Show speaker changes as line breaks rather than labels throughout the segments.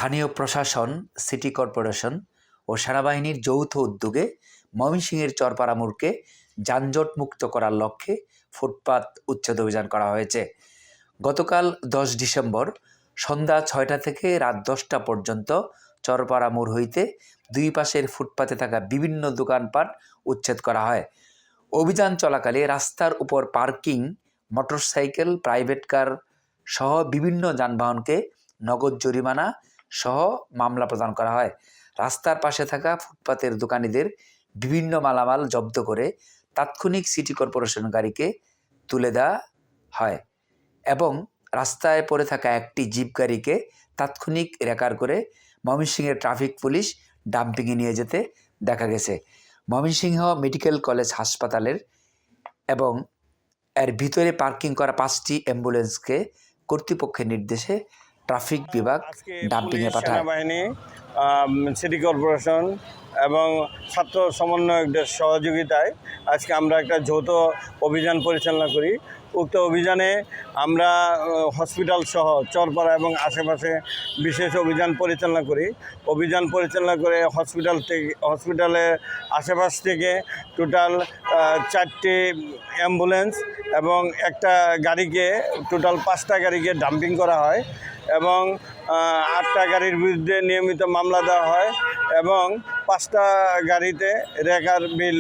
স্থানীয় প্রশাসন, city corporation ও সেনাবাহিনীর যৌথ উদ্যোগে ময়মনসিংহের চরপাড়া মোড়কে যানজটমুক্ত করার লক্ষ্যে ফুটপাত উচ্ছেদ অভিযান করা হয়েছে। গতকাল 10 ডিসেম্বর সন্ধ্যা 6টা থেকে রাত 10টা পর্যন্ত চরপাড়া মোড় হইতে দুই পাশের ফুটপাতে থাকা বিভিন্ন দোকানপাট উচ্ছেদ করা হয়। অভিযান চলাকালে রাস্তার উপর পার্কিং, মোটরসাইকেল, প্রাইভেট কার সহ বিভিন্ন যানবাহনকে নগদ জরিমানা সহ মামলা প্রদান করা হয়। রাস্তার পাশে থাকা ফুটপাতের দোকানিদের বিভিন্ন মালামাল জব্দ করে তাৎক্ষণিক সিটি কর্পোরেশন গাড়িকে তুলে দেওয়া হয় এবং রাস্তায় পড়ে থাকা একটি জিপ গাড়িকে তাৎক্ষণিক রেকার করে ময়মনসিংহের ট্রাফিক পুলিশ ডাম্পিংয়ে নিয়ে যেতে দেখা গেছে। ময়মনসিংহ মেডিকেল কলেজ হাসপাতালের এবং এর ভিতরে পার্কিং করা 5টি অ্যাম্বুলেন্সকে কর্তৃপক্ষের নির্দেশে ট্রাফিক বিভাগ ডাম্পিংয়ে পাঠায়।
সেনাবাহিনী, সিটি কর্পোরেশন এবং ছাত্র সমন্বয়কদের সহযোগিতায় আজকে আমরা একটা যৌথ অভিযান পরিচালনা করি। উক্ত অভিযানে আমরা হসপিটাল সহ চরপাড়া এবং আশেপাশে বিশেষ অভিযান পরিচালনা করি। অভিযান পরিচালনা করে হসপিটালের আশেপাশ থেকে টোটাল 4টি অ্যাম্বুলেন্স এবং একটা গাড়িকে টোটাল 5টা গাড়িকে ডাম্পিং করা হয় এবং 8টা গাড়ির বিরুদ্ধে নিয়মিত মামলা দেওয়া হয় এবং 5টা গাড়িতে রেকার বিল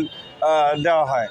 দেওয়া হয়।